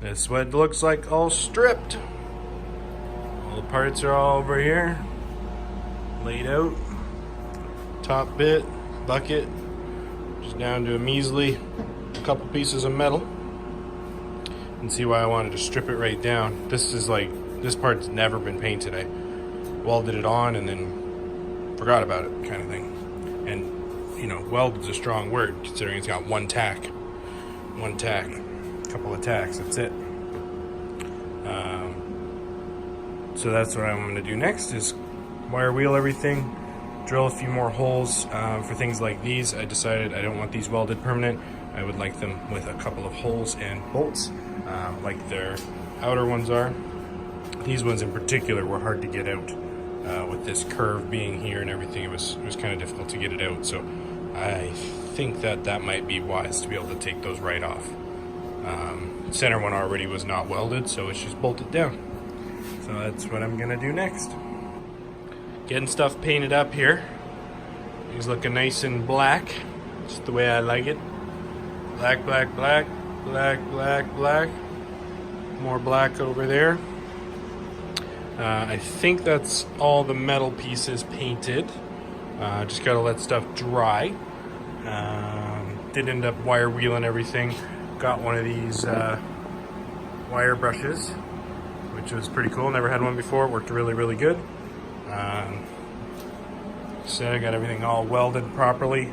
This is what it looks like all stripped. All the parts are all over here, laid out. Top bit, bucket, just down to a measly couple pieces of metal. And see why I wanted to strip it right down. This part's never been painted. I welded it on and then forgot about it, kind of thing. And you know, welded's a strong word considering it's got one tack, couple of tacks, that's it. So that's what I'm going to do next, is wire wheel everything, drill a few more holes. For things like these, I decided I don't want these welded permanent. I would like them with a couple of holes and bolts, like their outer ones are. These ones in particular were hard to get out. With this curve being here and everything, it was kind of difficult to get it out. So I think that might be wise to be able to take those right off. Center one already was not welded, so it's just bolted down. So that's what I'm gonna do next. Getting stuff painted up here. He's looking nice and black, just the way I like it. Black, black, black, black, black, black. More black over there. I think that's all the metal pieces painted. Just gotta let stuff dry. Did end up wire wheeling everything. Got one of these wire brushes, which was pretty cool. Never had one before. Worked really, really good. So I got everything all welded properly.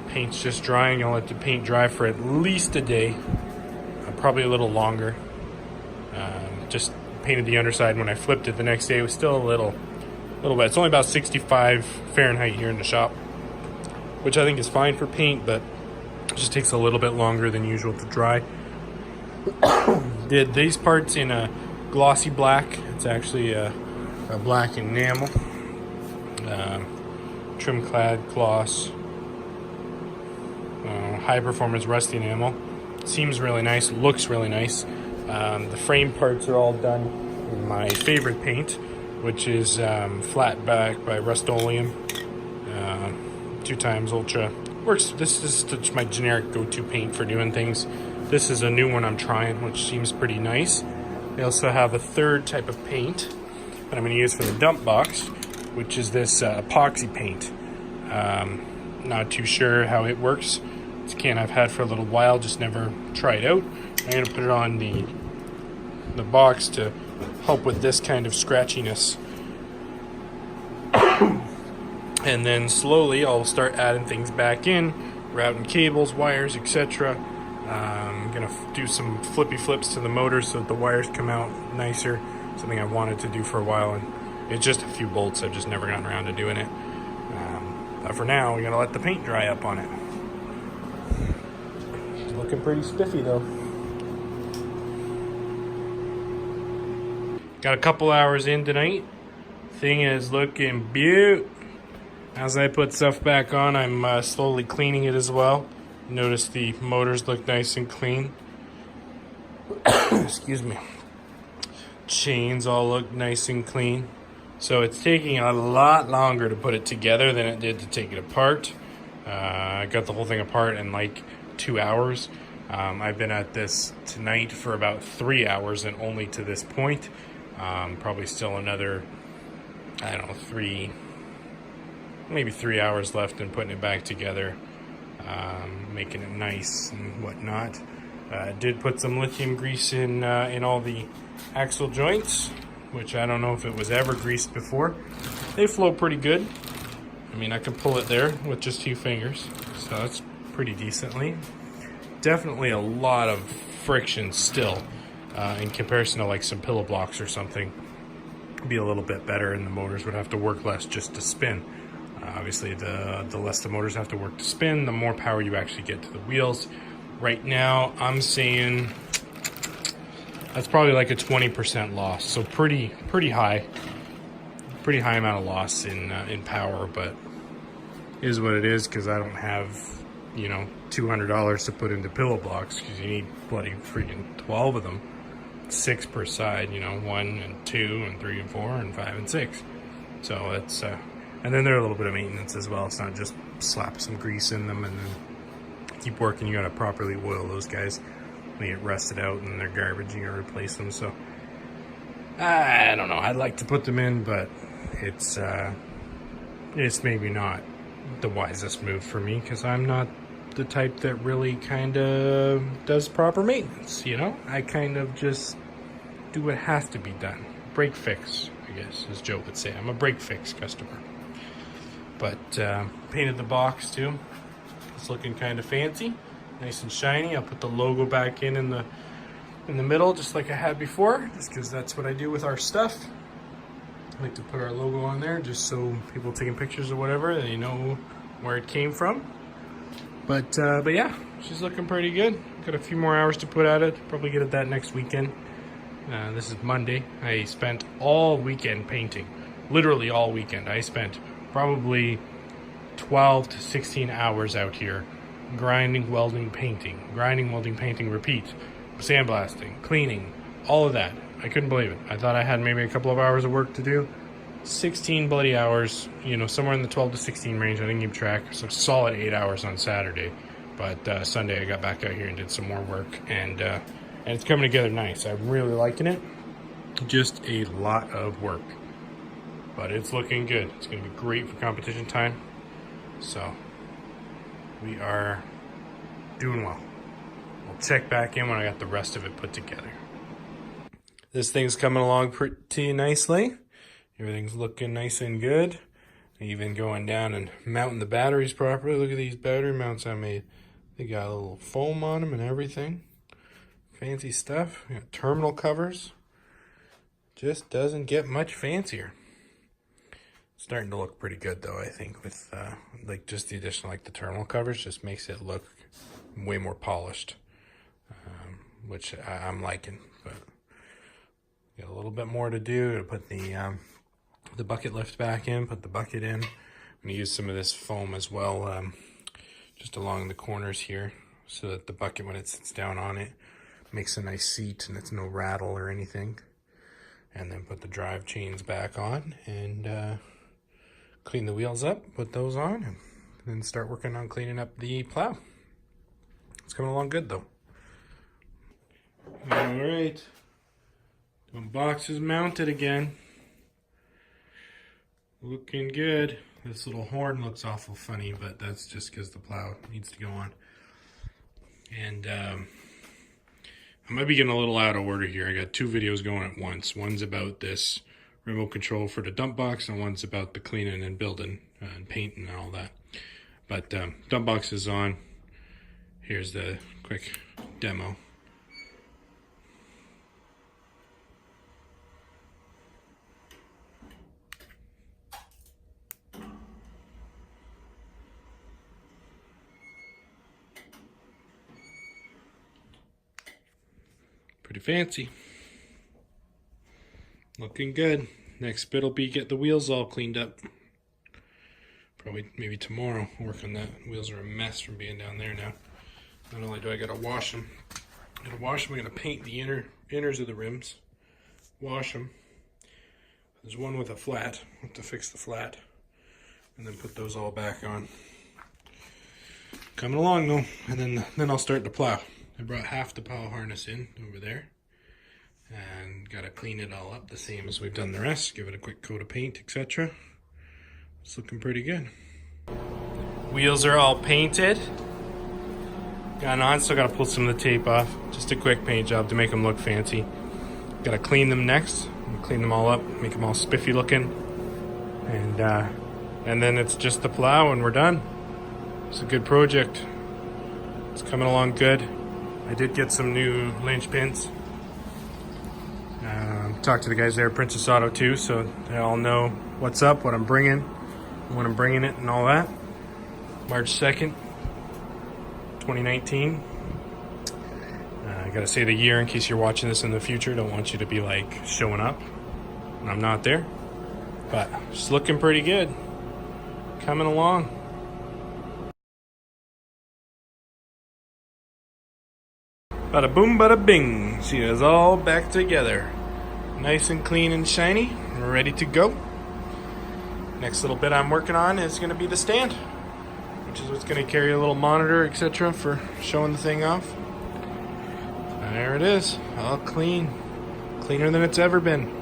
Paint's just drying. I'll let the paint dry for at least a day, probably a little longer. Just painted the underside. When I flipped it the next day, it was still a little wet. It's only about 65 Fahrenheit here in the shop, which I think is fine for paint, but it just takes a little bit longer than usual to dry. Did these parts in a glossy black. It's actually a black enamel, trim clad gloss, high performance rusty enamel. Seems really nice, looks really nice. The frame parts are all done in my favorite paint, which is flat back by Rust-Oleum, 2x Ultra. Works. This is just my generic go-to paint for doing things. This is a new one I'm trying, which seems pretty nice. They also have a third type of paint that I'm going to use for the dump box, which is this epoxy paint. Not too sure how it works. It's a can I've had for a little while, just never tried out. I'm going to put it on the box to help with this kind of scratchiness. And then slowly I'll start adding things back in, routing cables, wires, etc. I'm going to do some flippy flips to the motor so that the wires come out nicer. Something I wanted to do for a while, and it's just a few bolts. I've just never gotten around to doing it. But for now, we're going to let the paint dry up on it. It's looking pretty spiffy though. Got a couple hours in tonight. Thing is looking beaut. As I put stuff back on, I'm slowly cleaning it as well. Notice the motors look nice and clean. Excuse me. Chains all look nice and clean. So it's taking a lot longer to put it together than it did to take it apart. I got the whole thing apart in like 2 hours. I've been at this tonight for about 3 hours, and only to this point. Probably still another, I don't know, maybe 3 hours left in putting it back together, making it nice and whatnot. Did put some lithium grease in all the axle joints, which I don't know if it was ever greased before. They flow pretty good. I mean, I can pull it there with just 2 fingers, so that's pretty decently. Definitely a lot of friction still, in comparison to like some pillow blocks or something. Be a little bit better, and the motors would have to work less just to spin. Obviously, the less the motors have to work to spin, the more power you actually get to the wheels. Right now, I'm saying that's probably like a 20% loss, so pretty high amount of loss in power, but it is what it is, because I don't have, you know, $200 to put into pillow blocks, because you need bloody freaking 12 of them, 6 per side, you know, 1 and 2 and 3 and 4 and 5 and 6. So it's and then they're a little bit of maintenance as well. It's not just slap some grease in them and then keep working, you gotta properly oil those guys. They get rusted out and they're garbage, you gotta replace them. So I don't know, I'd like to put them in, but it's maybe not the wisest move for me, because I'm not the type that really kind of does proper maintenance, you know? I kind of just do what has to be done. Break fix, I guess, as Joe would say. I'm a break fix customer. But painted the box too. It's looking kind of fancy, nice and shiny. I'll put the logo back in the middle, just like I had before, just because that's what I do with our stuff. I like to put our logo on there just so people taking pictures or whatever, they know where it came from. But yeah, she's looking pretty good. Got a few more hours to put at it. Probably get at that next weekend. This is Monday. I spent all weekend painting. Literally all weekend. I spent probably 12 to 16 hours out here grinding, welding, painting. Grinding, welding, painting, repeat. Sandblasting, cleaning, all of that. I couldn't believe it. I thought I had maybe a couple of hours of work to do. 16 bloody hours, you know, somewhere in the 12 to 16 range. I didn't keep track. So solid 8 hours on Saturday. But Sunday I got back out here and did some more work. And it's coming together nice. I'm really liking it. Just a lot of work. But it's looking good. It's going to be great for competition time. So we are doing well. We'll check back in when I got the rest of it put together. This thing's coming along pretty nicely. Everything's looking nice and good. Even going down and mounting the batteries properly. Look at these battery mounts I made. They got a little foam on them and everything. Fancy stuff. We got terminal covers. Just doesn't get much fancier. Starting to look pretty good though, I think, with like just the addition, like the terminal covers just makes it look way more polished, which I'm liking. But got a little bit more to do to put the bucket lift back in, put the bucket in. I'm gonna use some of this foam as well, just along the corners here, so that the bucket, when it sits down on it, makes a nice seat and it's no rattle or anything. And then put the drive chains back on and clean the wheels up, put those on, and then start working on cleaning up the plow. It's coming along good though. All right, the box is mounted again. Looking good. This little horn looks awful funny, but that's just because the plow needs to go on. And I might be getting a little out of order here. I got two videos going at once. One's about this remote control for the dump box, and one's about the cleaning and building and painting and all that. But dump box is on. Here's the quick demo. Pretty fancy. Looking good. Next bit will be get the wheels all cleaned up. Probably maybe tomorrow. Work on that. Wheels are a mess from being down there now. Not only do I gotta wash them, I'm gonna paint the inners of the rims. Wash them. There's one with a flat. I have to fix the flat. And then put those all back on. Coming along though. And then I'll start the plow. I brought half the plow harness in over there. And gotta clean it all up the same as we've done the rest. Give it a quick coat of paint, etc. It's looking pretty good. Wheels are all painted. Got on, still gotta pull some of the tape off. Just a quick paint job to make them look fancy. Gotta clean them next. Clean them all up, make them all spiffy looking. And then it's just the plow and we're done. It's a good project. It's coming along good. I did get some new linchpins. Talked to the guys there at Princess Auto too, so they all know what's up, what I'm bringing, when I'm bringing it and all that. March 2nd, 2019. I gotta say the year in case you're watching this in the future. Don't want you to be like showing up when I'm not there. But it's looking pretty good. Coming along. Bada boom, bada bing. See us all back together. Nice and clean and shiny. We're ready to go. Next little bit I'm working on is going to be the stand, which is what's going to carry a little monitor, etc. for showing the thing off. There it is, all clean. Cleaner than it's ever been.